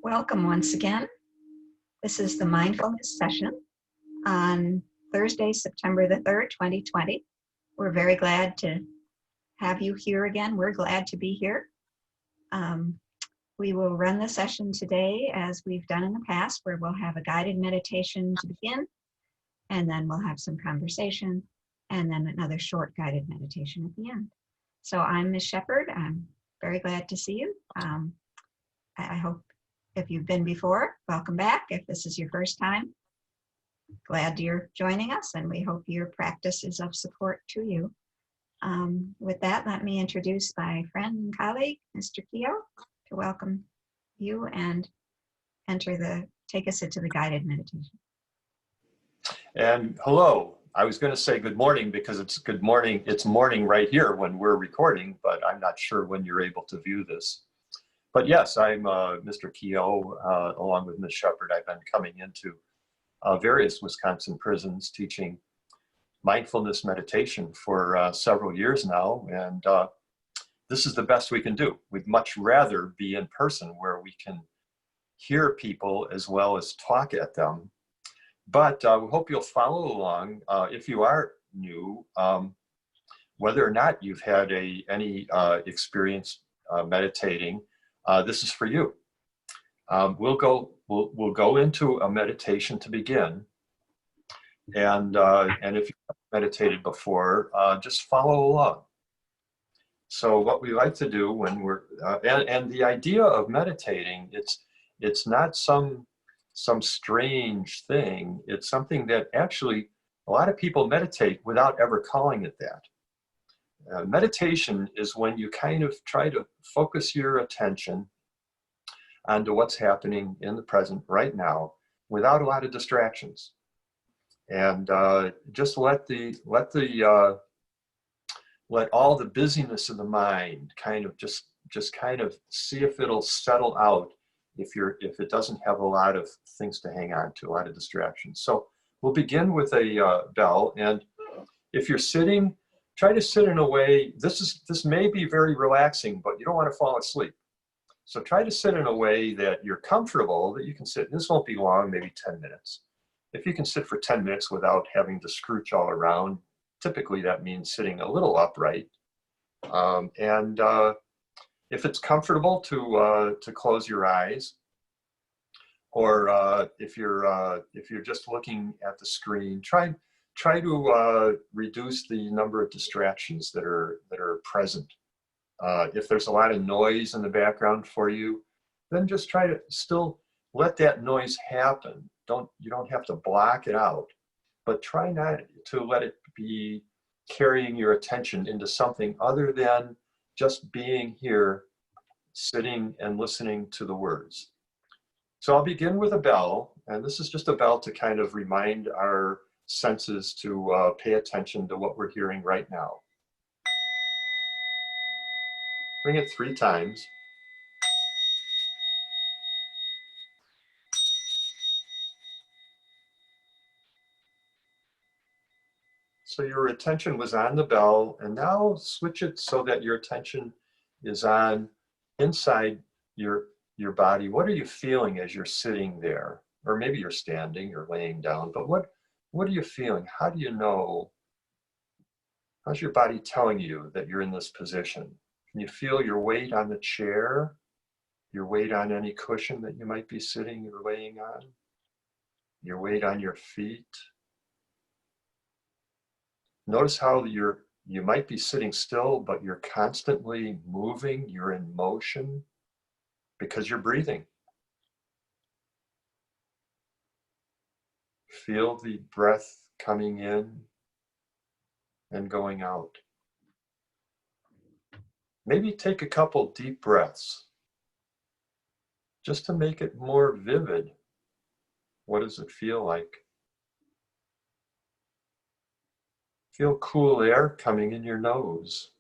Welcome once again. This is the Mindfulness session on Thursday, September the 3rd, 2020. We're very glad to have you here again. We're glad to be here. We will run the session today as we've done in the past, where we'll have a guided meditation to begin, and then we'll have some conversation, and then another short guided meditation at the end. So I'm Ms. Shepherd. I'm very glad to see you. I hope if you've been before, welcome back. If this is your first time, glad you're joining us, and we hope your practice is of support to you. With that, let me introduce my friend and colleague, Mr. Keogh, to welcome you and take us into the guided meditation. And hello. I was going to say good morning because it's good morning. It's morning right here when we're recording, but I'm not sure when you're able to view this. But yes, I'm Mr. Keogh, along with Ms. Shepherd. I've been coming into various Wisconsin prisons teaching mindfulness meditation for several years now, and this is the best we can do. We'd much rather be in person where we can hear people as well as talk at them. But we hope you'll follow along if you are new, whether or not you've had any experience meditating. This is for you. We'll go into a meditation to begin, and if you've meditated before, just follow along. So what we like to do when we're and the idea of meditating, it's not some strange thing. It's something that actually a lot of people meditate without ever calling it that. Meditation is when you kind of try to focus your attention onto what's happening in the present right now without a lot of distractions. And just let all the busyness of the mind kind of just kind of see if it'll settle out if it doesn't have a lot of things to hang on to, a lot of distractions. So we'll begin with a bell, and if you're sitting, try to sit in a way, this may be very relaxing, but you don't want to fall asleep. So try to sit in a way that you're comfortable, that you can sit. This won't be long, maybe 10 minutes. If you can sit for 10 minutes without having to scrooch all around, typically that means sitting a little upright. If it's comfortable to close your eyes, or if you're just looking at the screen, try to reduce the number of distractions that are present. If there's a lot of noise in the background for you, then just try to still let that noise happen. You don't have to block it out, but try not to let it be carrying your attention into something other than just being here, sitting and listening to the words. So I'll begin with a bell, and this is just a bell to kind of remind our senses to pay attention to what we're hearing right now. Ring it 3 times. So your attention was on the bell, and now switch it so that your attention is on inside your body. What are you feeling as you're sitting there? Or maybe you're standing or laying down, but what are you feeling? How do you know? How's your body telling you that you're in this position? Can you feel your weight on the chair? Your weight on any cushion that you might be sitting or laying on? Your weight on your feet? Notice how you might be sitting still, but you're constantly moving, you're in motion because you're breathing. Feel the breath coming in and going out. Maybe take a couple deep breaths just to make it more vivid. What does it feel like? Feel cool air coming in your nose.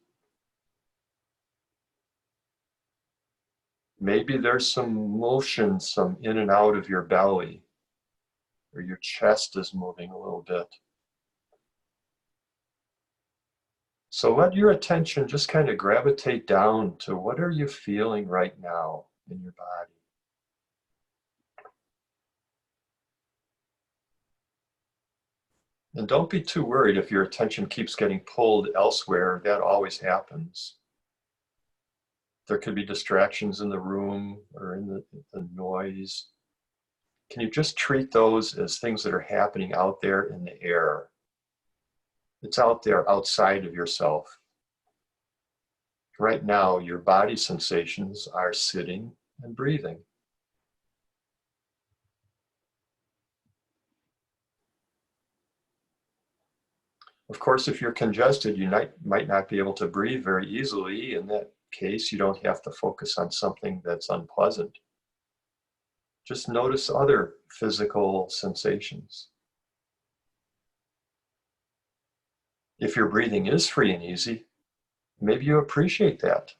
Maybe there's some motion, some in and out of your belly, or your chest is moving a little bit. So let your attention just kind of gravitate down to what are you feeling right now in your body. And don't be too worried if your attention keeps getting pulled elsewhere. That always happens. There could be distractions in the room or in the noise. Can you just treat those as things that are happening out there in the air? It's out there outside of yourself. Right now, your body sensations are sitting and breathing. Of course, if you're congested, you might not be able to breathe very easily. In that case, you don't have to focus on something that's unpleasant. Just notice other physical sensations. If your breathing is free and easy, maybe you appreciate that.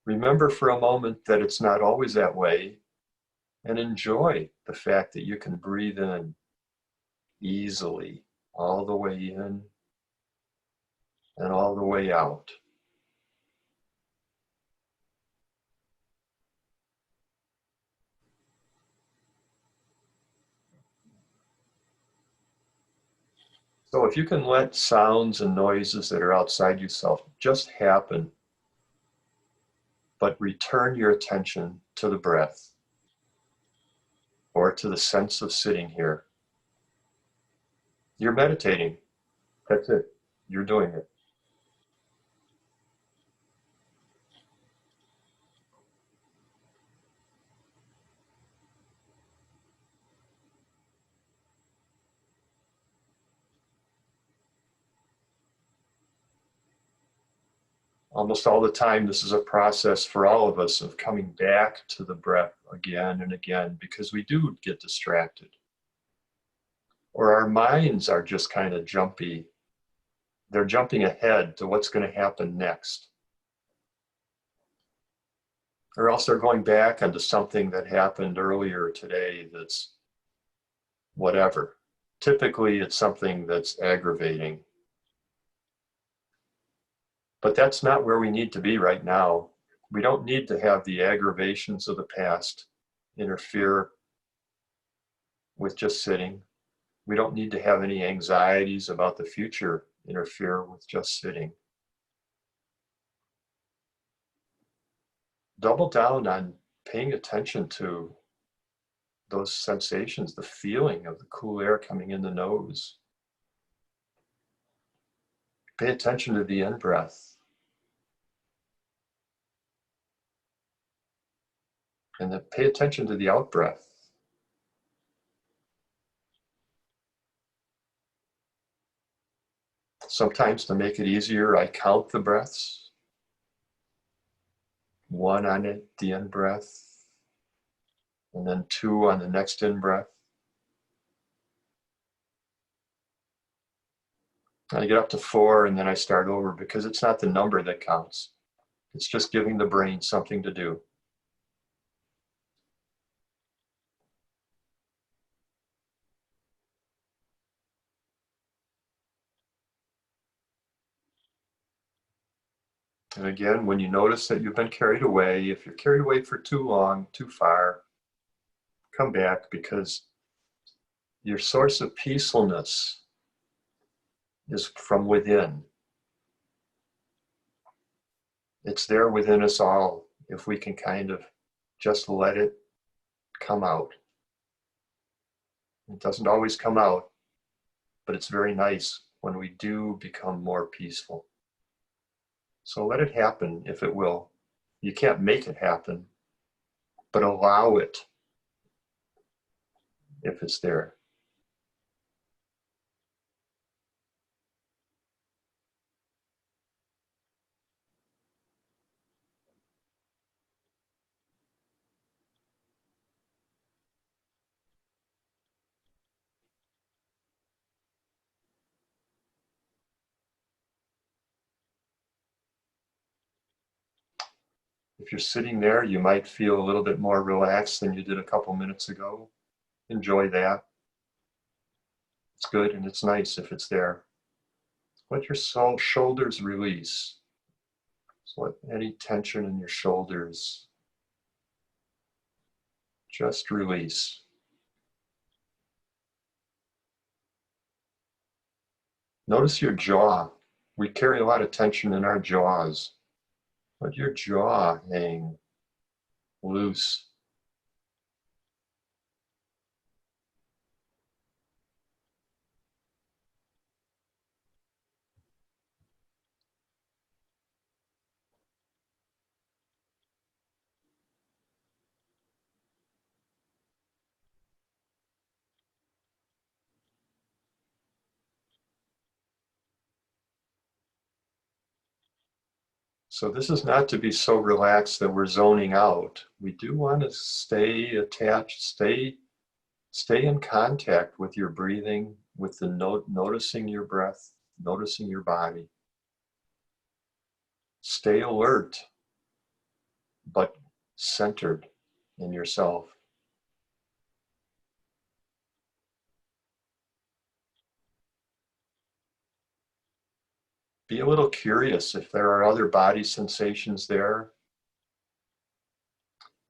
Remember for a moment that it's not always that way, and enjoy the fact that you can breathe in easily, all the way in and all the way out. So if you can let sounds and noises that are outside yourself just happen, but return your attention to the breath or to the sense of sitting here, you're meditating. That's it. You're doing it. Almost all the time, this is a process for all of us of coming back to the breath again and again, because we do get distracted. Or our minds are just kind of jumpy. They're jumping ahead to what's going to happen next. Or else they're going back onto something that happened earlier today that's whatever. Typically, it's something that's aggravating. But that's not where we need to be right now. We don't need to have the aggravations of the past interfere with just sitting. We don't need to have any anxieties about the future interfere with just sitting. Double down on paying attention to those sensations, the feeling of the cool air coming in the nose. Pay attention to the in-breath. And then pay attention to the out-breath. Sometimes to make it easier, I count the breaths. One on it, the in-breath, and then two on the next in-breath. I get up to 4 and then I start over because it's not the number that counts. It's just giving the brain something to do. And again, when you notice that you've been carried away, if you're carried away for too long, too far, come back, because your source of peacefulness is from within. It's there within us all if we can kind of just let it come out. It doesn't always come out, but it's very nice when we do become more peaceful. So let it happen if it will. You can't make it happen, but allow it if it's there. If you're sitting there, you might feel a little bit more relaxed than you did a couple minutes ago. Enjoy that. It's good and it's nice if it's there. Let your shoulders release. So let any tension in your shoulders just release. Notice your jaw. We carry a lot of tension in our jaws. Let your jaw hang loose. So this is not to be so relaxed that we're zoning out. We do want to stay attached, stay in contact with your breathing, with the noticing your breath, noticing your body. Stay alert, but centered in yourself. Be a little curious if there are other body sensations there.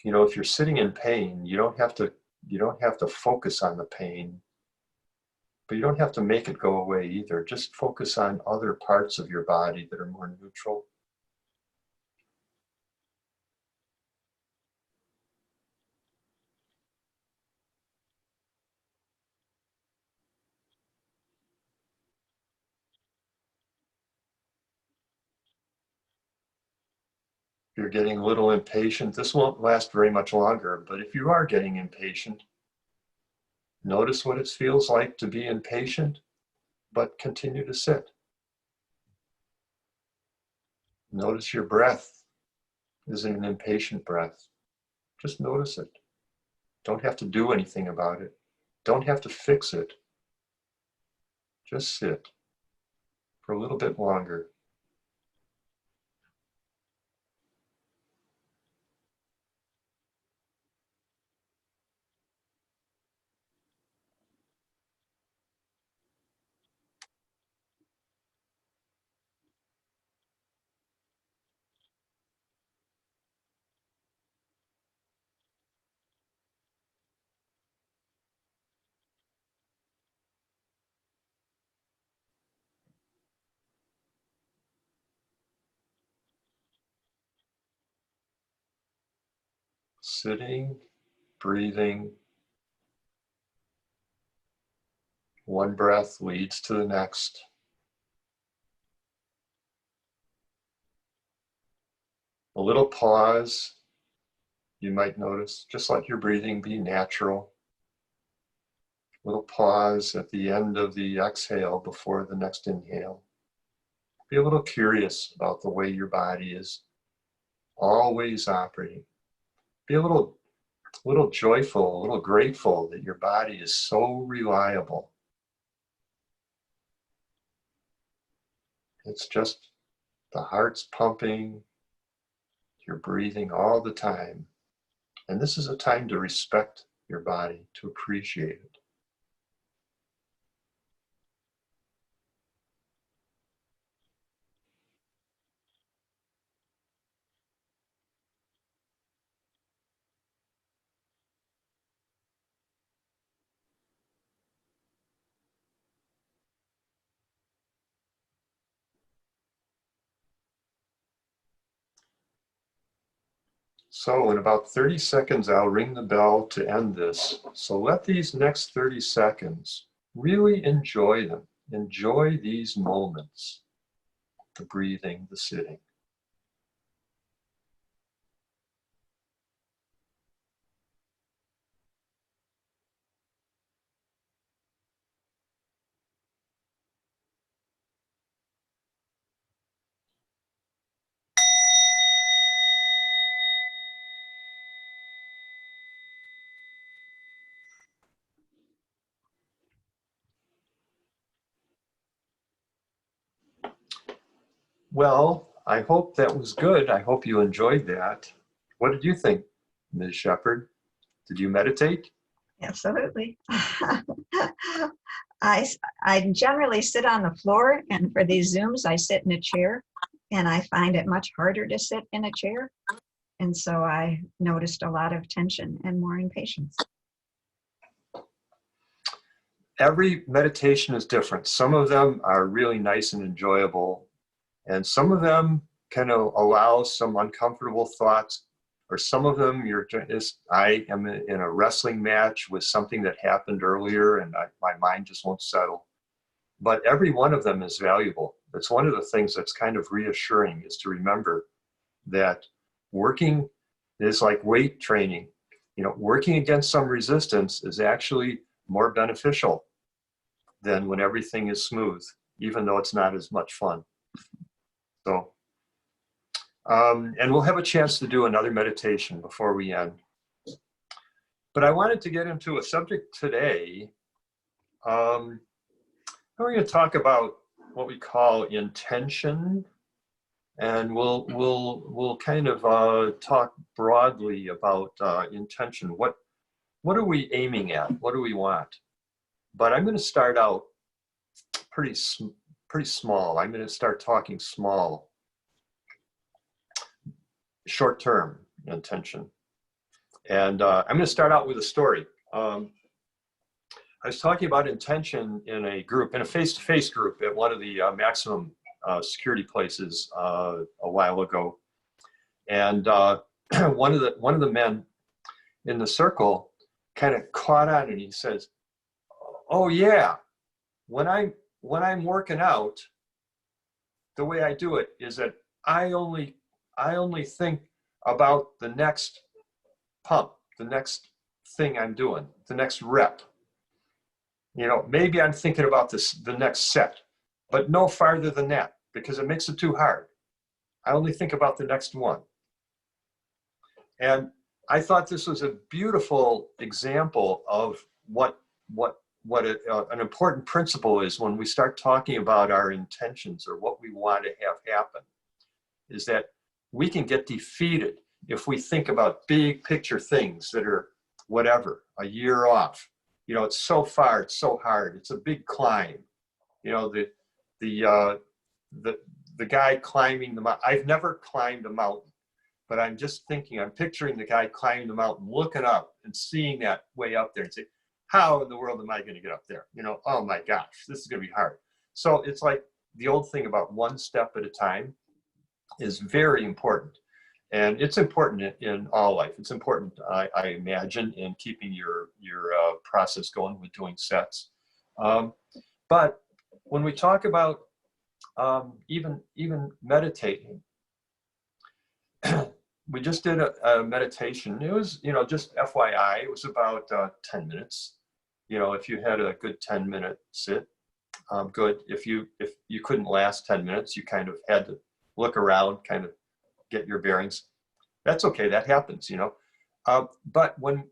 You know, if you're sitting in pain, you don't have to focus on the pain, but you don't have to make it go away either. Just focus on other parts of your body that are more neutral. If you're getting a little impatient, this won't last very much longer, but if you are getting impatient, notice what it feels like to be impatient, but continue to sit. Notice your breath isn't an impatient breath. Just notice it. Don't have to do anything about it. Don't have to fix it. Just sit for a little bit longer. Sitting, breathing. One breath leads to the next. A little pause, you might notice, just let your breathing be natural. A little pause at the end of the exhale before the next inhale. Be a little curious about the way your body is always operating. Be a little joyful, a little grateful that your body is so reliable. It's just the heart's pumping, you're breathing all the time. And this is a time to respect your body, to appreciate it. So in about 30 seconds, I'll ring the bell to end this. So let these next 30 seconds, really enjoy them. Enjoy these moments, the breathing, the sitting. Well, I hope that was good. I hope you enjoyed that. What did you think, Ms. Shepherd? Did you meditate? Absolutely. I generally sit on the floor, and for these Zooms, I sit in a chair, and I find it much harder to sit in a chair. And so I noticed a lot of tension and more impatience. Every meditation is different. Some of them are really nice and enjoyable, and some of them can allow some uncomfortable thoughts, or some of them I am in a wrestling match with something that happened earlier and my mind just won't settle. But every one of them is valuable. That's one of the things that's kind of reassuring, is to remember that working is like weight training. Working against some resistance is actually more beneficial than when everything is smooth, even though it's not as much fun. So, and we'll have a chance to do another meditation before we end. But I wanted to get into a subject today. We're going to talk about what we call intention, and we'll kind of talk broadly about intention. What are we aiming at? What do we want? But I'm going to start out pretty small. I'm going to start talking small, short-term intention. And I'm going to start out with a story. I was talking about intention in a face-to-face group at one of the maximum security places a while ago. And one of the men in the circle kind of caught on, and he says, "Oh yeah, when I'm working out, the way I do it is that I only think about the next pump, the next thing I'm doing, the next rep. Maybe I'm thinking about the next set, but no farther than that, because it makes it too hard. I only think about the next one." And I thought this was a beautiful example of what an important principle is when we start talking about our intentions or what we want to have happen, is that we can get defeated if we think about big picture things that are whatever, a year off. It's so far, it's so hard, it's a big climb. The guy climbing the mountain. I've never climbed a mountain, but I'm picturing the guy climbing the mountain, looking up and seeing that way up there and say, how in the world am I going to get up there? Oh my gosh, this is going to be hard. So it's like the old thing about one step at a time is very important. And it's important in all life. It's important, I imagine, in keeping your process going with doing sets. But when we talk about even meditating, we just did a meditation. It was, just FYI, it was about 10 minutes. If you had a good 10-minute sit, good. If you couldn't last 10 minutes, you kind of had to look around, kind of get your bearings. That's okay. That happens, But when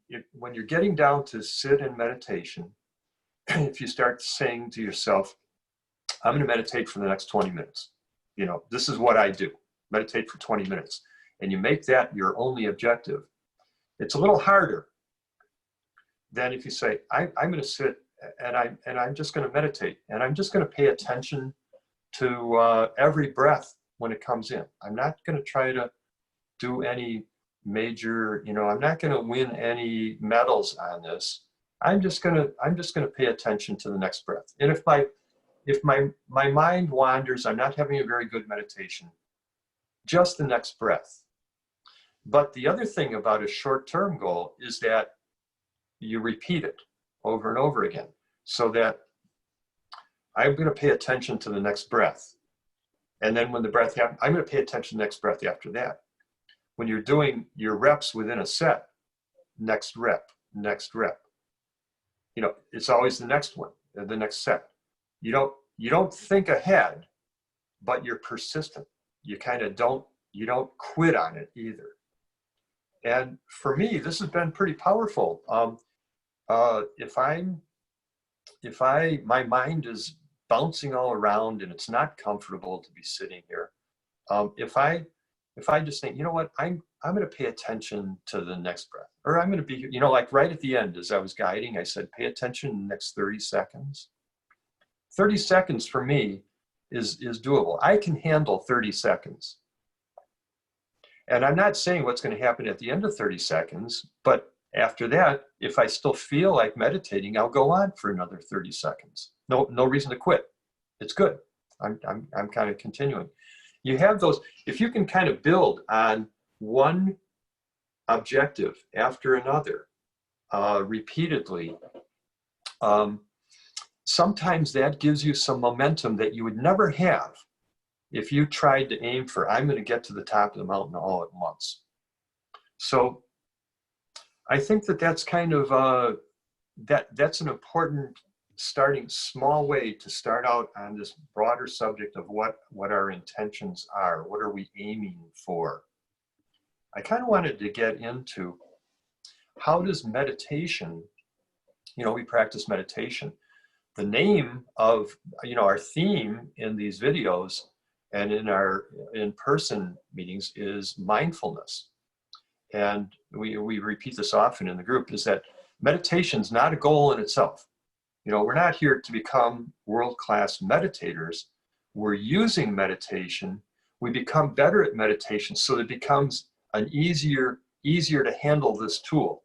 you're getting down to sit in meditation, if you start saying to yourself, I'm going to meditate for the next 20 minutes. This is what I do. Meditate for 20 minutes. And you make that your only objective. It's a little harder than if you say, I'm going to sit and I'm just going to meditate, and I'm just going to pay attention to every breath when it comes in. I'm not going to try to do any major, I'm not going to win any medals on this. I'm just going to pay attention to the next breath. And if my mind wanders, I'm not having a very good meditation. Just the next breath. But the other thing about a short-term goal is that you repeat it over and over again, so that I'm going to pay attention to the next breath. And then when the breath happens, I'm going to pay attention to the next breath after that. When you're doing your reps within a set, next rep, next rep. It's always the next one, the next set. You don't think ahead, but you're persistent. You kind of you don't quit on it either. And for me, this has been pretty powerful. My mind is bouncing all around and it's not comfortable to be sitting here. If I just think, you know what, I'm I'm going to pay attention to the next breath. Or I'm going to be, you know, like right at the end, as I was guiding, I said, pay attention in the next 30 seconds. 30 seconds for me is doable. I can handle 30 seconds. And I'm not saying what's going to happen at the end of 30 seconds, but after that, if I still feel like meditating, I'll go on for another 30 seconds. No reason to quit. It's good. I'm kind of continuing. You have those, if you can kind of build on one objective after another repeatedly, sometimes that gives you some momentum that you would never have if you tried to aim for, I'm going to get to the top of the mountain all at once. So I think that that's kind of, that's an important starting small way to start out on this broader subject of what our intentions are. What are we aiming for? I kind of wanted to get into how does meditation, you know, we practice meditation. The name of, you know, our theme in these videos and in our in-person meetings is mindfulness. And we repeat this often in the group, is that meditation is not a goal in itself. You know, we're not here to become world-class meditators. We're using meditation. We become better at meditation so it becomes an easier to handle this tool.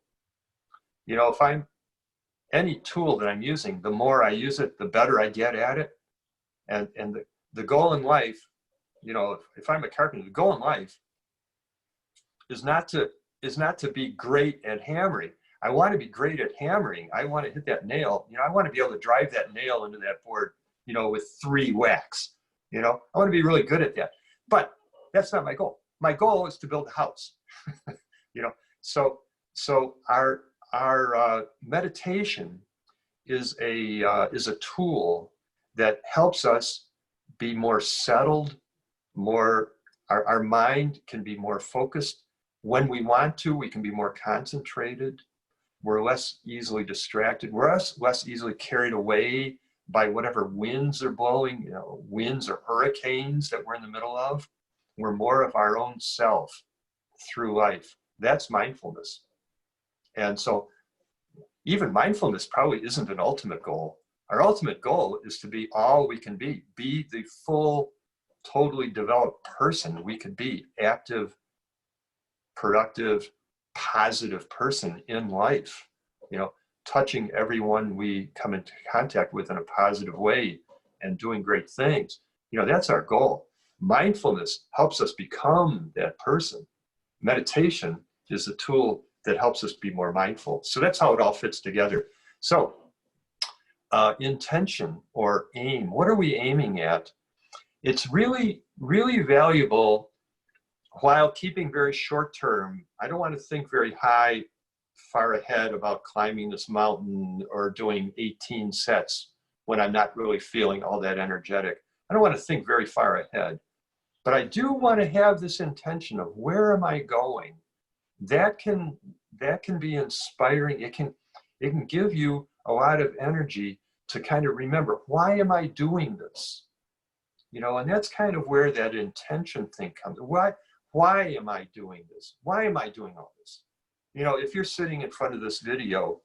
You know, if I'm any tool that I'm using, the more I use it, the better I get at it. And the goal in life, you know, if I'm a carpenter, the goal in life is not to be great at hammering. I want to be great at hammering. I want to hit that nail. You know, I want to be able to drive that nail into that board, you know, with 3 whacks. You know, I want to be really good at that. But that's not my goal. My goal is to build a house. You know, so our meditation is a tool that helps us be more settled, more, our mind can be more focused. When we want to, we can be more concentrated. We're less easily distracted. We're less easily carried away by whatever winds are blowing, you know, winds or hurricanes that we're in the middle of. We're more of our own self through life. That's mindfulness. And so even mindfulness probably isn't an ultimate goal. Our ultimate goal is to be all we can be the full, totally developed person we could be, active, productive, positive person in life, you know, touching everyone we come into contact with in a positive way and doing great things. You know, that's our goal. Mindfulness helps us become that person. Meditation is a tool that helps us be more mindful. So that's how it all fits together. So intention or aim, what are we aiming at? It's really, really valuable while keeping very short term. I don't want to think very high, far ahead about climbing this mountain or doing 18 sets when I'm not really feeling all that energetic. I don't want to think very far ahead, but I do want to have this intention of where am I going? That can be inspiring. It can give you a lot of energy to kind of remember, why am I doing this? You know, and that's kind of where that intention thing comes. Why am I doing this? Why am I doing all this? You know, if you're sitting in front of this video,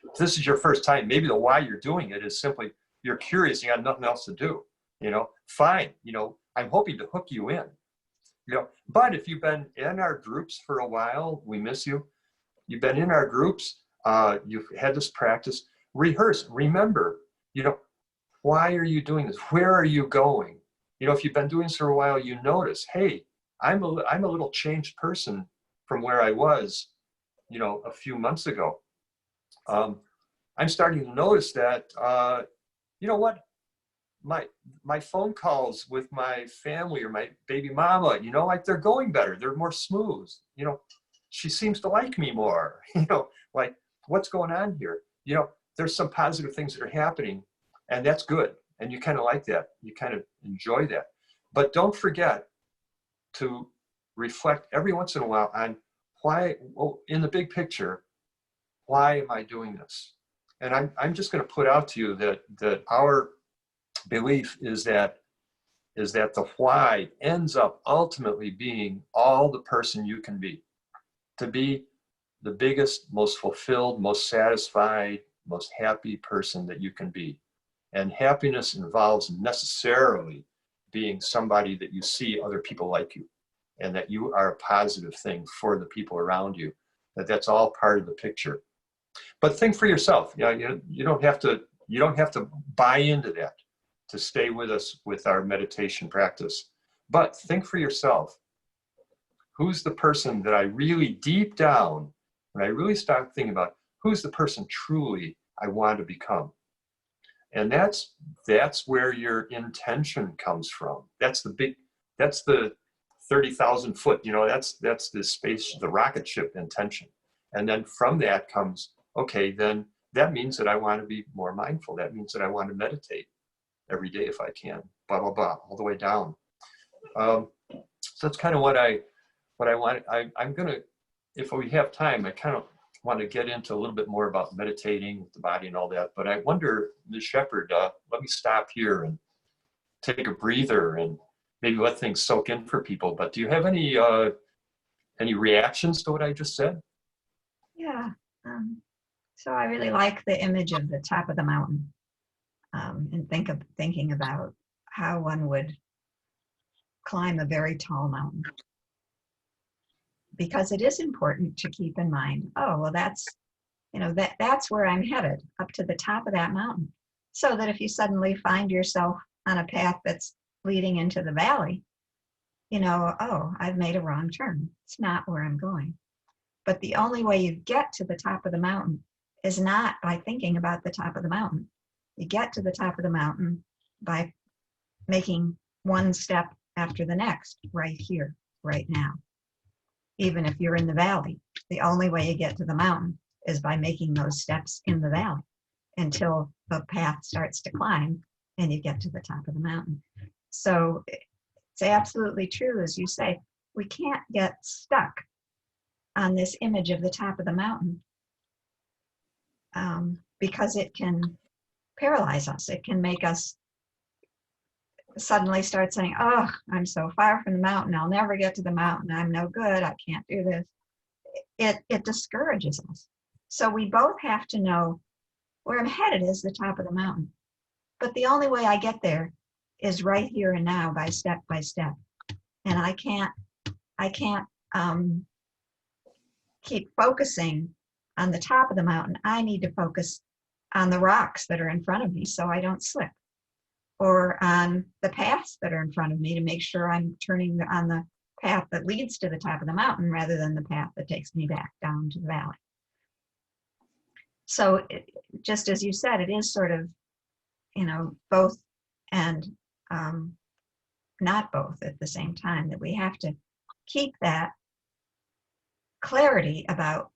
if this is your first time, maybe the why you're doing it is simply you're curious, you got nothing else to do. You know, fine. You know, I'm hoping to hook you in. You know, but if you've been in our groups for a while, we miss you. You've been in our groups, you've had this practice, rehearse, remember, you know, why are you doing this? Where are you going? You know, if you've been doing this for a while, you notice, hey, I'm a little changed person from where I was, you know, a few months ago. I'm starting to notice that, you know what? My phone calls with my family or my baby mama, you know, like they're going better. They're more smooth. You know, she seems to like me more. You know, like what's going on here? You know, there's some positive things that are happening, and that's good. And you kind of like that. You kind of enjoy that. But don't forget to reflect every once in a while on why, well, in the big picture, why am I doing this? And I'm just going to put out to you that our belief is that is that the why ends up ultimately being all the person you can be, to be the biggest, most fulfilled, most satisfied, most happy person that you can be. And happiness involves necessarily being somebody that you see other people like you, and that you are a positive thing for the people around you, that's all part of the picture. But think for yourself. You don't have to buy into that to stay with us with our meditation practice. But think for yourself. Who's the person that I really deep down, when I really start thinking about who's the person truly I want to become? And that's where your intention comes from. That's the 30,000 foot, that's the space, the rocket ship intention. And then from that comes, okay, then that means that I want to be more mindful. That means that I want to meditate every day if I can, blah, blah, blah, all the way down. So that's kind of what I want. I'm going to, if we have time, I kind of want to get into a little bit more about meditating with the body and all that. But I wonder, Ms. Shepherd, let me stop here and take a breather and maybe let things soak in for people. But do you have any reactions to what I just said? Yeah. So I really like the image of the top of the mountain, and thinking about how one would climb a very tall mountain. Because it is important to keep in mind, oh, well, that's where I'm headed, up to the top of that mountain. So that if you suddenly find yourself on a path that's leading into the valley, oh, I've made a wrong turn. It's not where I'm going. But the only way you get to the top of the mountain is not by thinking about the top of the mountain. You get to the top of the mountain by making one step after the next, right here, right now. Even if you're in the valley, the only way you get to the mountain is by making those steps in the valley until the path starts to climb and you get to the top of the mountain. So it's absolutely true, as you say, we can't get stuck on this image of the top of the mountain, because it can paralyze us. It can make us suddenly start saying, oh, I'm so far from the mountain. I'll never get to the mountain. I'm no good. I can't do this. It discourages us. So we both have to know where I'm headed is the top of the mountain. But the only way I get there is right here and now, by step. And I can't keep focusing on the top of the mountain. I need to focus on the rocks that are in front of me so I don't slip, or on the paths that are in front of me to make sure I'm turning on the path that leads to the top of the mountain rather than the path that takes me back down to the valley. So just as you said, it is sort of, both and not both at the same time, that we have to keep that clarity about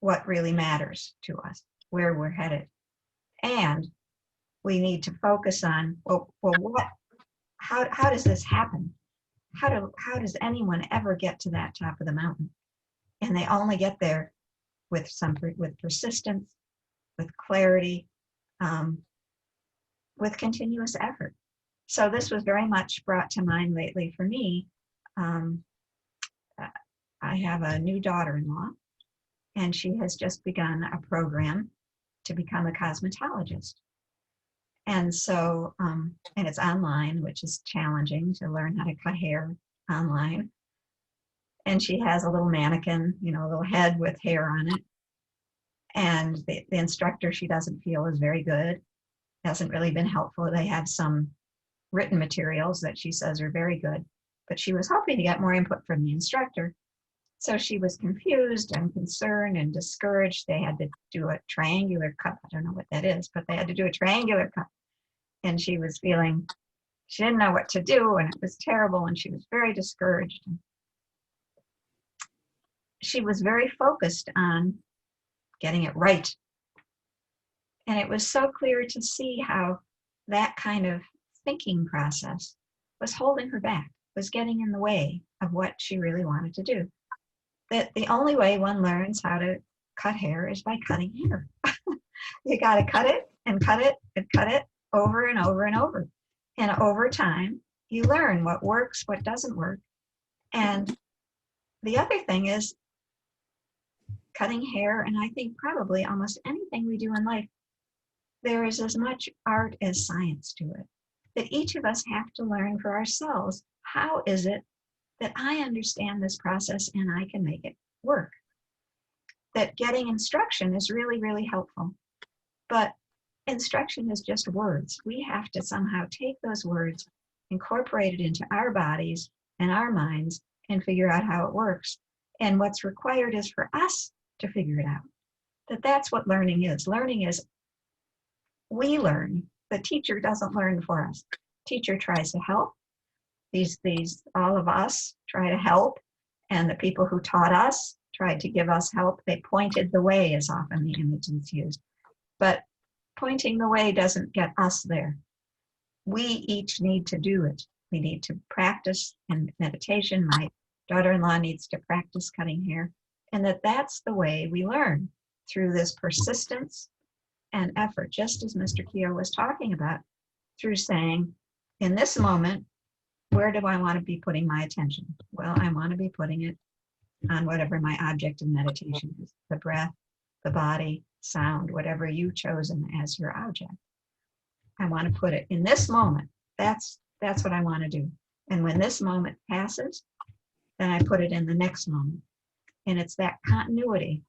what really matters to us, where we're headed. And we need to focus on, how does this happen? How does anyone ever get to that top of the mountain? And they only get there with persistence, with clarity, with continuous effort. So this was very much brought to mind lately for me. I have a new daughter-in-law, and she has just begun a program to become a cosmetologist. And so, and it's online, which is challenging to learn how to cut hair online. And she has a little mannequin, a little head with hair on it. And the instructor, she doesn't feel is very good, hasn't really been helpful. They have some written materials that she says are very good, but she was hoping to get more input from the instructor. So she was confused and concerned and discouraged. They had to do a triangular cut. I don't know what that is, but they had to do a triangular cut. And she was feeling, she didn't know what to do, and it was terrible, and she was very discouraged. She was very focused on getting it right. And it was so clear to see how that kind of thinking process was holding her back, was getting in the way of what she really wanted to do. That the only way one learns how to cut hair is by cutting hair. You got to cut it and cut it and cut it over and over and over. And over time, you learn what works, what doesn't work. And the other thing is cutting hair, and I think probably almost anything we do in life, there is as much art as science to it, that each of us have to learn for ourselves. How is it that I understand this process and I can make it work? That getting instruction is really, really helpful. But instruction is just words. We have to somehow take those words, incorporate it into our bodies and our minds, and figure out how it works. And what's required is for us to figure it out. That's what learning is. Learning is we learn. The teacher doesn't learn for us. Teacher tries to help. All of us try to help, and the people who taught us tried to give us help. They pointed the way is often the image that's used. But pointing the way doesn't get us there. We each need to do it. We need to practice in meditation. My daughter-in-law needs to practice cutting hair, and that's the way we learn, through this persistence and effort, just as Mr. Keogh was talking about, through saying, in this moment, where do I want to be putting my attention? Well, I want to be putting it on whatever my object of meditation is, the breath, the body, sound, whatever you've chosen as your object. I want to put it in this moment. That's what I want to do. And when this moment passes, then I put it in the next moment. And it's that continuity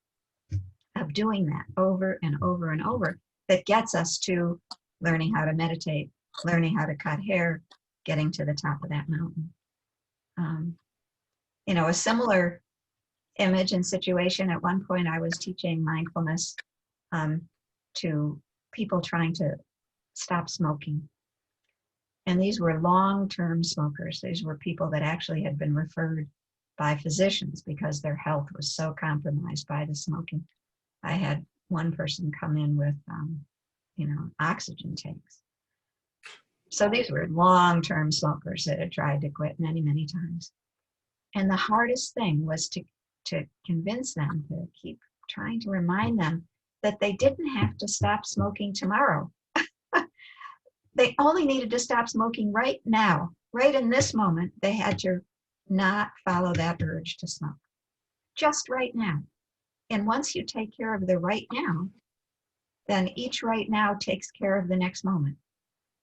of doing that over and over and over that gets us to learning how to meditate, learning how to cut hair, getting to the top of that mountain. A similar image and situation, at one point I was teaching mindfulness to people trying to stop smoking. And these were long-term smokers. These were people that actually had been referred by physicians because their health was so compromised by the smoking. I had one person come in with, oxygen tanks. So these were long-term smokers that had tried to quit many, many times. And the hardest thing was to convince them, to keep trying to remind them that they didn't have to stop smoking tomorrow. They only needed to stop smoking right now, right in this moment. They had to not follow that urge to smoke, just right now. And once you take care of the right now, then each right now takes care of the next moment.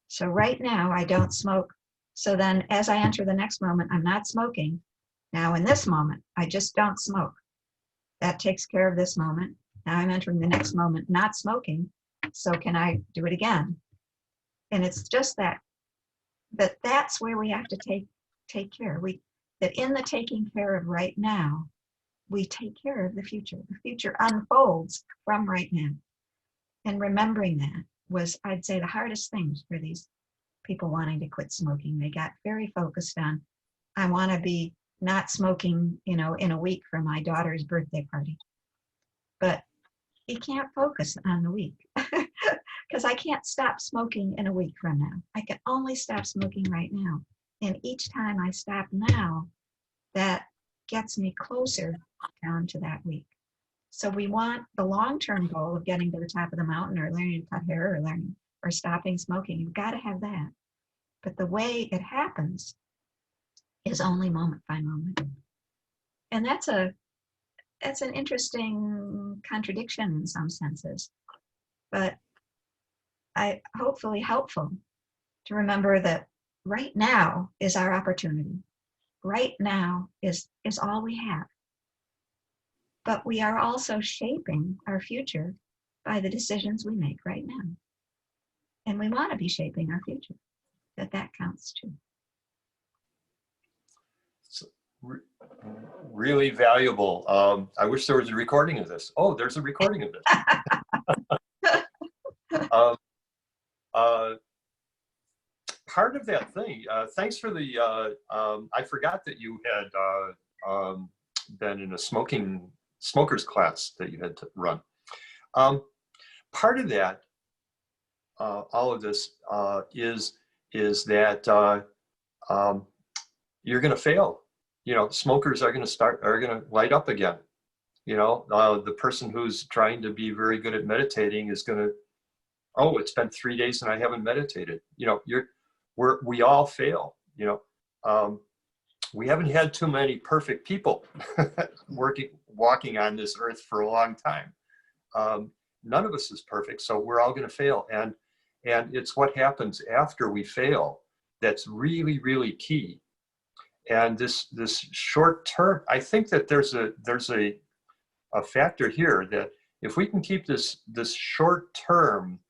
So right now, I don't smoke. So then as I enter the next moment, I'm not smoking. Now in this moment, I just don't smoke. That takes care of this moment. Now I'm entering the next moment, not smoking. So can I do it again? And it's just that's where we have to take care. That in the taking care of right now, we take care of the future. The future unfolds from right now. And remembering that was, I'd say, the hardest things for these people wanting to quit smoking. They got very focused on, I want to be not smoking, in a week for my daughter's birthday party. But you can't focus on the week because I can't stop smoking in a week from now. I can only stop smoking right now. And each time I stop now, that gets me closer down to that week. So we want the long-term goal of getting to the top of the mountain, or learning to cut hair, or stopping smoking. You've got to have that. But the way it happens is only moment by moment. And that's an interesting contradiction in some senses, but hopefully helpful to remember that right now is our opportunity. Right now is all we have. But we are also shaping our future by the decisions we make right now. And we want to be shaping our future. That counts too. Really valuable. I wish there was a recording of this. Oh, there's a recording of this. Part of that thing, thanks for the, I forgot that you had been in a smoker's class that you had to run. Part of that, all of this is that you're going to fail. Smokers are going to light up again. The person who's trying to be very good at meditating is going to, oh, it's been 3 days and I haven't meditated. We all fail. We haven't had too many perfect people walking on this earth for a long time. None of us is perfect, so we're all going to fail. And it's what happens after we fail that's really, really key. And this short term, I think that there's a factor here that if we can keep this short term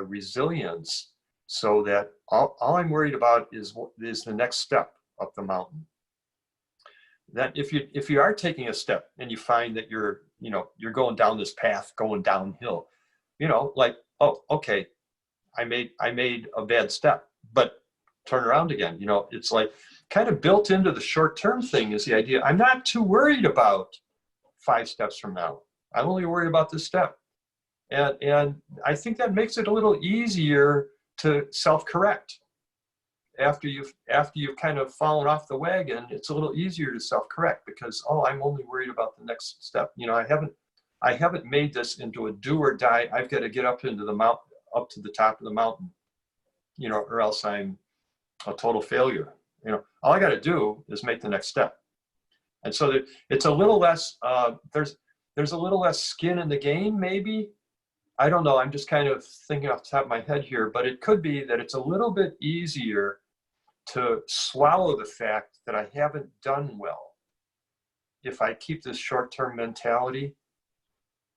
resilience, so that all I'm worried about is the next step up the mountain. That if you are taking a step and you find that you're going down this path, going downhill, like, oh, okay, I made a bad step, but turn around again. It's like kind of built into the short-term thing is the idea, I'm not too worried about 5 steps from now. I'm only worried about this step. And I think that makes it a little easier to self-correct. After you've kind of fallen off the wagon, it's a little easier to self-correct because, oh, I'm only worried about the next step. I haven't made this into a do or die. I've got to get up into the mountain, up to the top of the mountain, or else I'm a total failure. All I got to do is make the next step. And so that it's a little less, there's a little less skin in the game, maybe. I don't know. I'm just kind of thinking off the top of my head here, but it could be that it's a little bit easier to swallow the fact that I haven't done well if I keep this short-term mentality.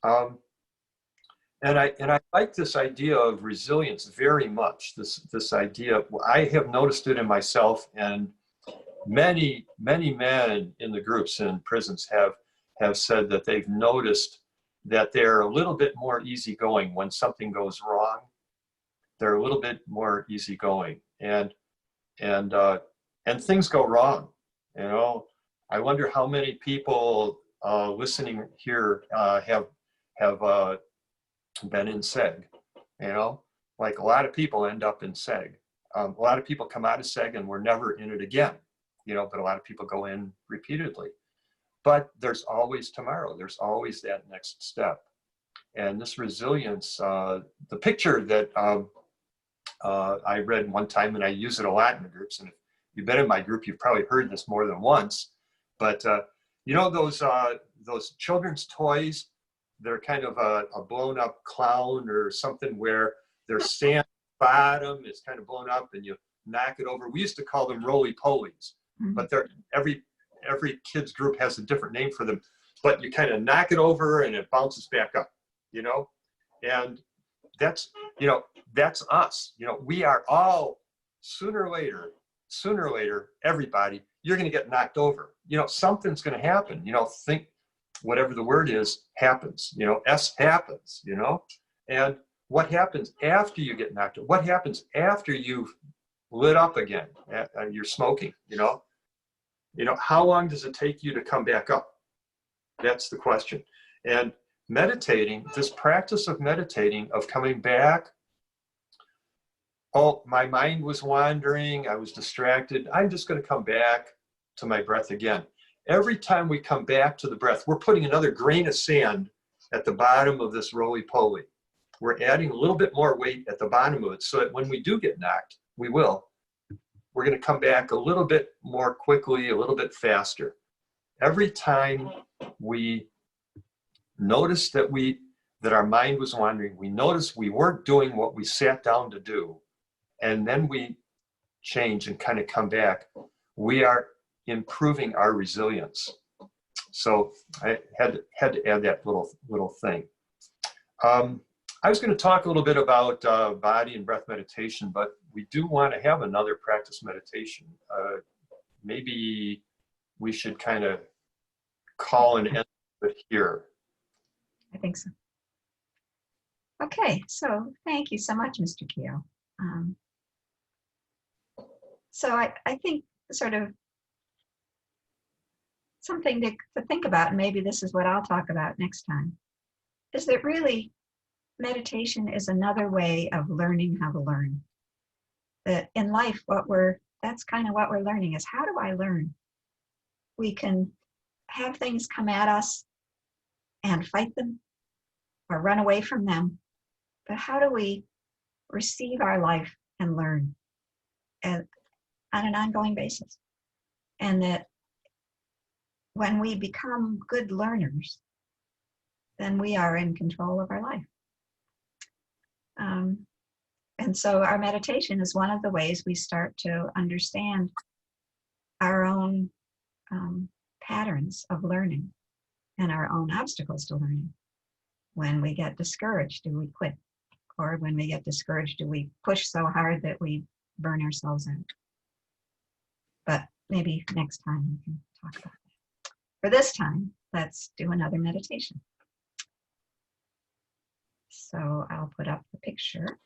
And I like this idea of resilience very much. This idea, I have noticed it in myself, and many men in the groups in prisons have said that they've noticed that they're a little bit more easygoing when something goes wrong. They're a little bit more easygoing, and things go wrong. I wonder how many people listening here have been in SEG. Like a lot of people end up in SEG. A lot of people come out of SEG and we're never in it again. But a lot of people go in repeatedly. But there's always tomorrow. There's always that next step. And this resilience, the picture that I read one time, and I use it a lot in the groups, and if you've been in my group, you've probably heard this more than once, but those children's toys, they're kind of a blown up clown or something where their stand bottom is kind of blown up and you knock it over. We used to call them roly-polies, but every kid's group has a different name for them, but you kind of knock it over and it bounces back up, and that's us. We are all sooner or later, everybody, you're going to get knocked over. Something's going to happen. Think whatever the word is happens. S happens. And what happens after you get knocked over? What happens after you've lit up again? You're smoking. How long does it take you to come back up? That's the question. And meditating, this practice of meditating, of coming back. Oh, my mind was wandering. I was distracted. I'm just going to come back to my breath again. Every time we come back to the breath, we're putting another grain of sand at the bottom of this roly-poly. We're adding a little bit more weight at the bottom of it so that when we do get knocked, we're going to come back a little bit more quickly, a little bit faster. Every time we notice that our mind was wandering, we noticed we weren't doing what we sat down to do, and then we change and kind of come back, we are improving our resilience. So I had to add that little thing. I was going to talk a little bit about body and breath meditation, but we do want to have another practice meditation. Maybe we should kind of call an end to it here. I think so. Okay, so thank you so much, Mr. Keogh. So I think sort of something to think about, and maybe this is what I'll talk about next time, is that really meditation is another way of learning how to learn. That in life, that's kind of what we're learning is, how do I learn? We can have things come at us and fight them or run away from them, but how do we receive our life and learn? And on an ongoing basis. And that when we become good learners, then we are in control of our life. And so our meditation is one of the ways we start to understand our own patterns of learning and our own obstacles to learning. When we get discouraged, do we quit? Or when we get discouraged, do we push so hard that we burn ourselves out? But maybe next time we can talk about that. For this time, let's do another meditation. So I'll put up the picture.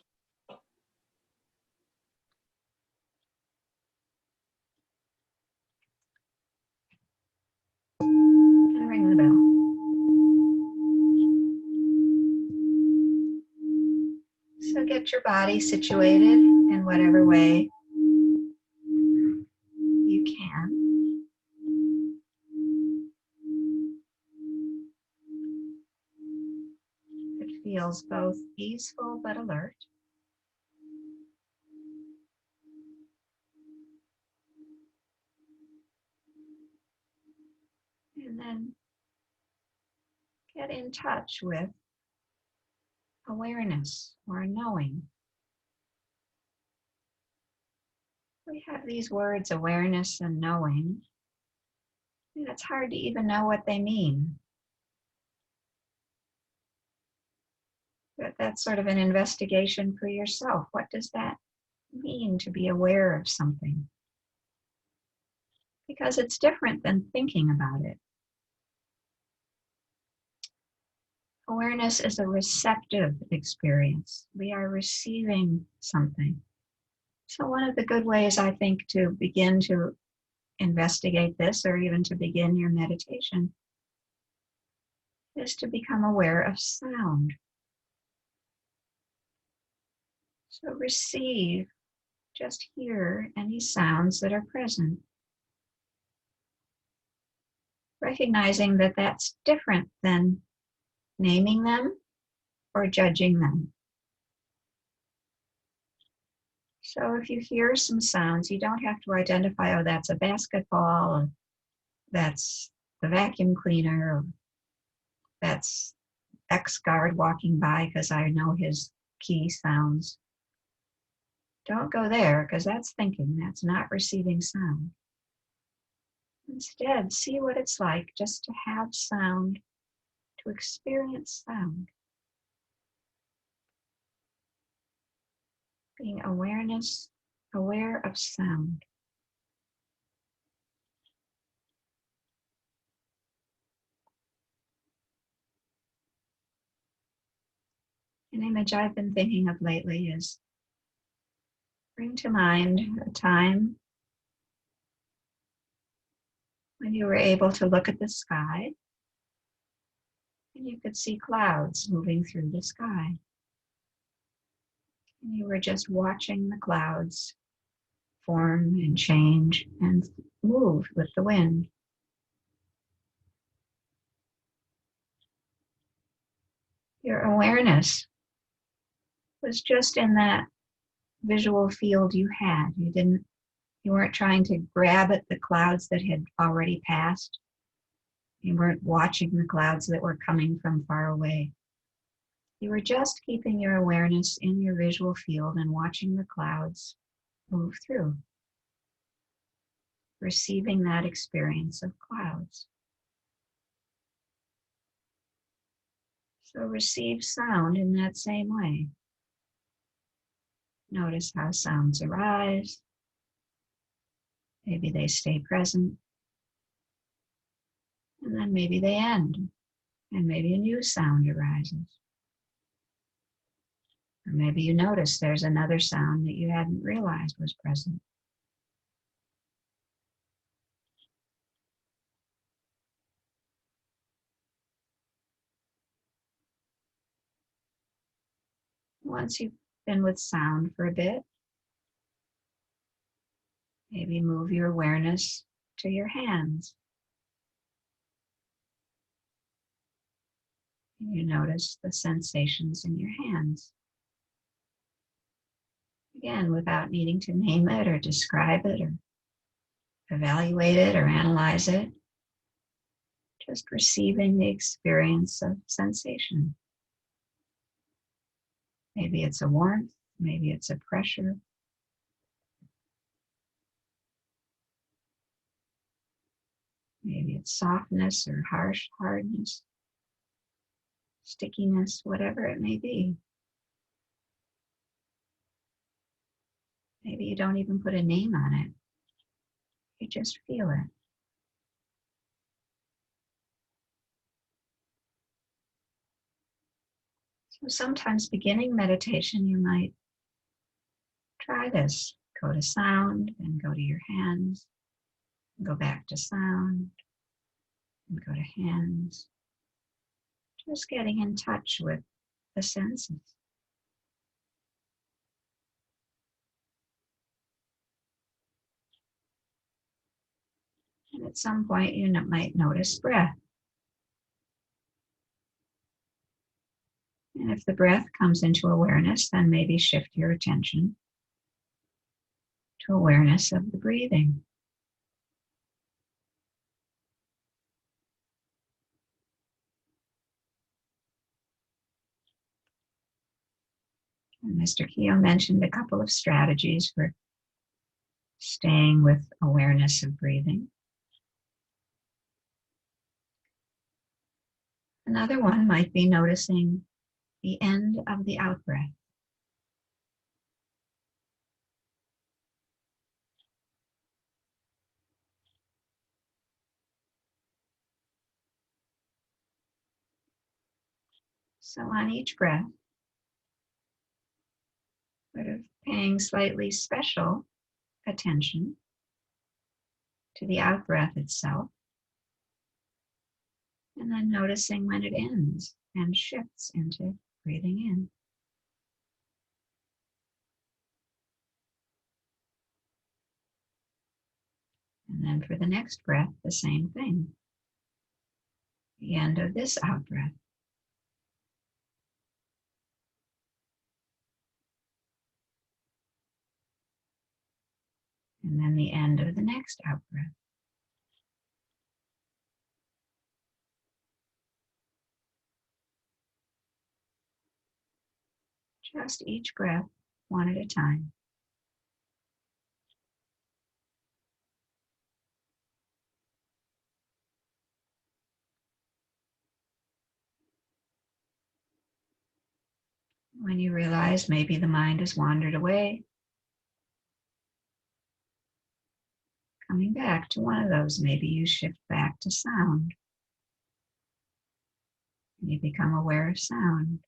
And ring the bell. So get your body situated in whatever way you can. It feels both easeful but alert. And then get in touch with awareness or knowing. We have these words, awareness and knowing, and it's hard to even know what they mean. But that's sort of an investigation for yourself. What does that mean to be aware of something? Because it's different than thinking about it. Awareness is a receptive experience. We are receiving something. So one of the good ways, I think, to begin to investigate this, or even to begin your meditation, is to become aware of sound. So receive, just hear any sounds that are present. Recognizing that that's different than naming them or judging them. So if you hear some sounds, you don't have to identify, oh, that's a basketball, or that's the vacuum cleaner, or that's X guard walking by because I know his key sounds. Don't go there because that's thinking, that's not receiving sound. Instead, see what it's like just to have sound, to experience sound. Being aware of sound. An image I've been thinking of lately is bring to mind a time when you were able to look at the sky and you could see clouds moving through the sky. And you were just watching the clouds form and change and move with the wind. Your awareness was just in that visual field you had. You weren't trying to grab at the clouds that had already passed. You weren't watching the clouds that were coming from far away. You were just keeping your awareness in your visual field and watching the clouds move through, receiving that experience of clouds. So receive sound in that same way. Notice how sounds arise. Maybe they stay present. And then maybe they end. And maybe a new sound arises. Or maybe you notice there's another sound that you hadn't realized was present. Once you've been with sound for a bit, maybe move your awareness to your hands. And you notice the sensations in your hands. Again, without needing to name it or describe it or evaluate it or analyze it, just receiving the experience of sensation. Maybe it's a warmth, maybe it's a pressure. Maybe it's softness or harsh hardness, stickiness, whatever it may be. Maybe you don't even put a name on it. You just feel it. So sometimes beginning meditation, you might try this. Go to sound and go to your hands. Go back to sound and go to hands. Just getting in touch with the senses. And at some point, you might notice breath. And if the breath comes into awareness, then maybe shift your attention to awareness of the breathing. And Mr. Keogh mentioned a couple of strategies for staying with awareness of breathing. Another one might be noticing the end of the out-breath. So on each breath, sort of paying slightly special attention to the out-breath itself, and then noticing when it ends and shifts into breathing in. And then for the next breath, the same thing. The end of this out-breath. And then the end of the next out-breath. Just each breath, one at a time. When you realize maybe the mind has wandered away, coming back to one of those, maybe you shift back to sound. And you become aware of sound.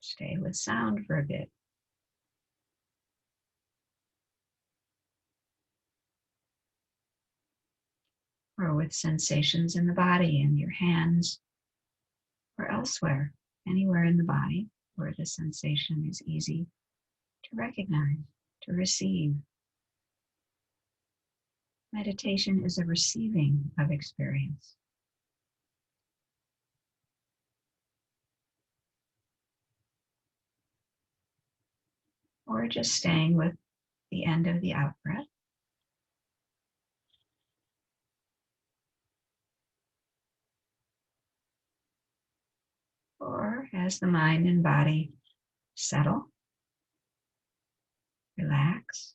Stay with sound for a bit. Or with sensations in the body, in your hands, or elsewhere, anywhere in the body where the sensation is easy to recognize, to receive. Meditation is a receiving of experience. Or just staying with the end of the out-breath. Or as the mind and body settle, relax,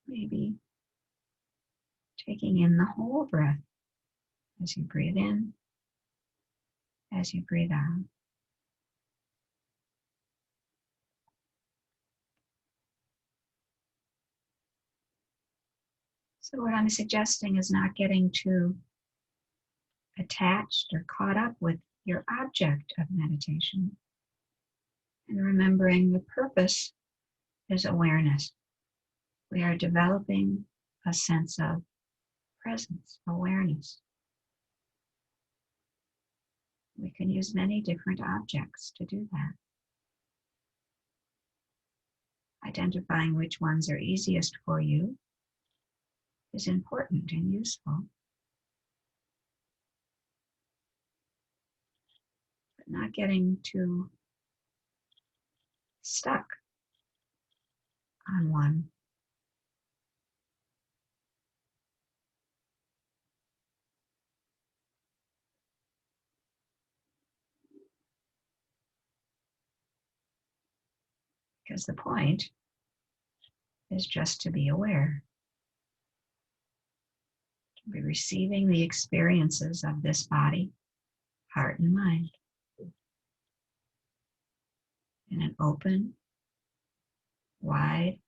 maybe taking in the whole breath as you breathe in, as you breathe out. So what I'm suggesting is not getting too attached or caught up with your object of meditation, and remembering the purpose is awareness. We are developing a sense of presence, awareness. We can use many different objects to do that. Identifying which ones are easiest for you is important and useful, but not getting too stuck on one. Because the point is just to be aware, to be receiving the experiences of this body, heart, and mind in an open, wide,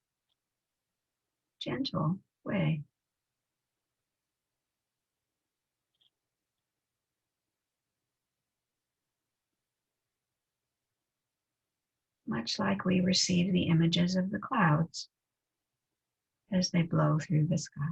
gentle way. Much like we receive the images of the clouds as they blow through the sky.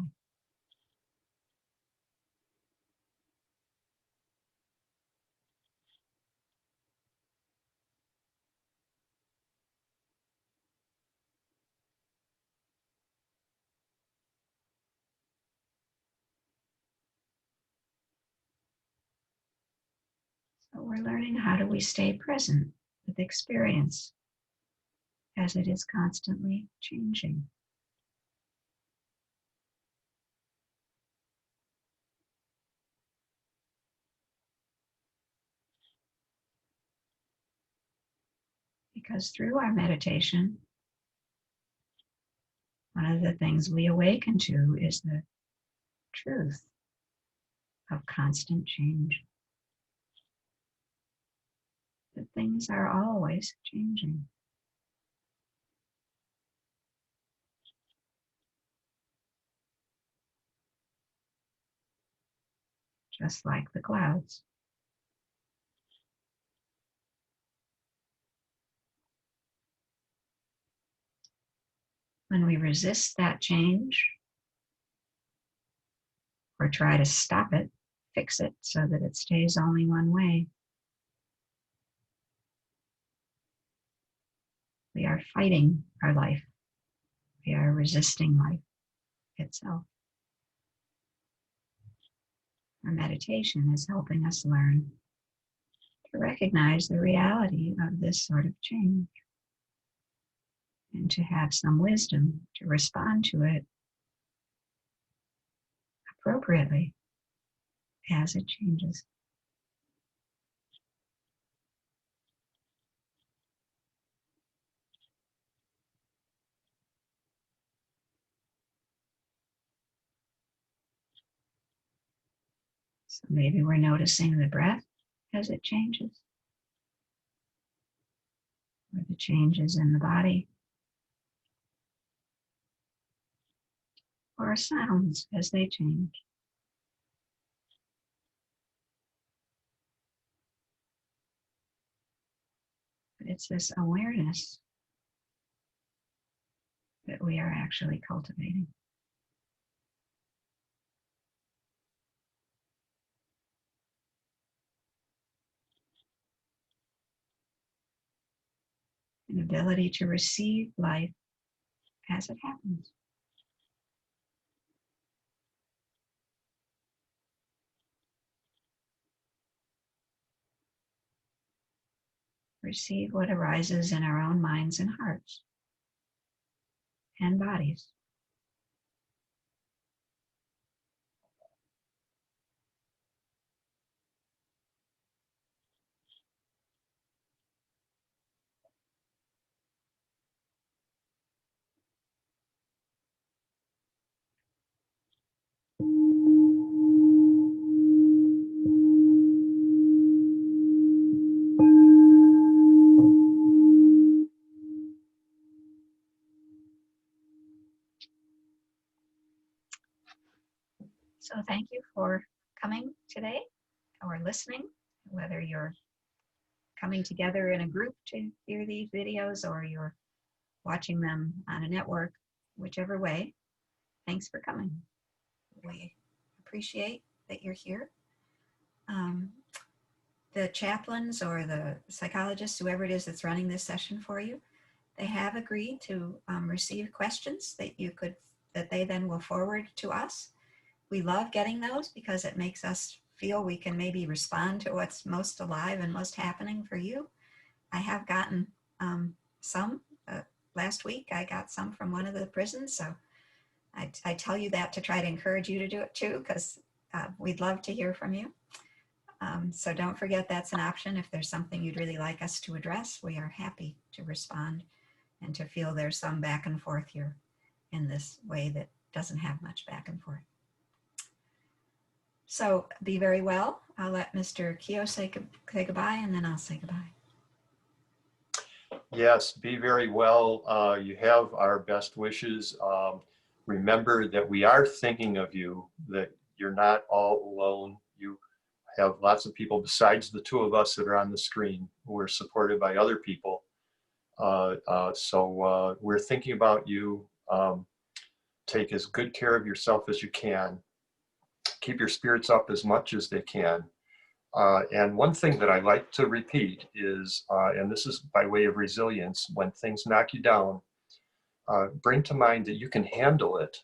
So we're learning how do we stay present with experience as it is constantly changing. Because through our meditation, one of the things we awaken to is the truth of constant change. That things are always changing. Just like the clouds. When we resist that change or try to stop it, fix it so that it stays only one way, we are fighting our life. We are resisting life itself. Our meditation is helping us learn to recognize the reality of this sort of change and to have some wisdom to respond to it appropriately as it changes. So maybe we're noticing the breath as it changes, or the changes in the body, or sounds as they change. But it's this awareness that we are actually cultivating. An ability to receive life as it happens. Receive what arises in our own minds and hearts and bodies. So thank you for coming today or listening, whether you're coming together in a group to hear these videos or you're watching them on a network, whichever way. Thanks for coming. We appreciate that you're here. The chaplains or the psychologists, whoever it is that's running this session for you, they have agreed to receive questions that you could that they then will forward to us. We love getting those because it makes us feel we can maybe respond to what's most alive and most happening for you. I have gotten some. Last week I got some from one of the prisons, so I tell you that to try to encourage you to do it too, because we'd love to hear from you. So don't forget that's an option. If there's something you'd really like us to address, we are happy to respond and to feel there's some back and forth here in this way that doesn't have much back and forth. So be very well. I'll let Mr. Keogh say goodbye, and then I'll say goodbye. Yes, be very well. You have our best wishes. Remember that we are thinking of you, that you're not all alone. You have lots of people besides the two of us that are on the screen who are supported by other people. So we're thinking about you. Take as good care of yourself as you can. Keep your spirits up as much as they can. And one thing that I like to repeat is, and this is by way of resilience, when things knock you down, bring to mind that you can handle it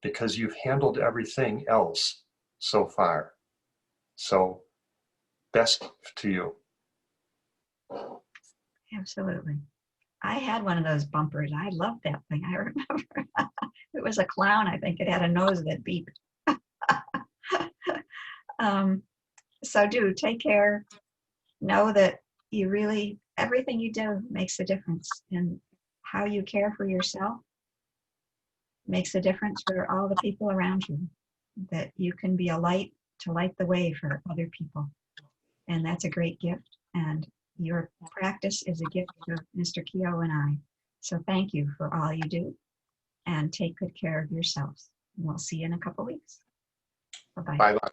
because you've handled everything else so far. So best to you. Absolutely. I had one of those bumpers. I loved that thing. I remember it was a clown. I think it had a nose that beeped. So do take care. Know that you really, everything you do makes a difference, and how you care for yourself makes a difference for all the people around you, that you can be a light to light the way for other people. And that's a great gift. And your practice is a gift to Mr. Keogh and I. So thank you for all you do, and take good care of yourselves. And we'll see you in a couple weeks. Bye-bye. Bye-bye.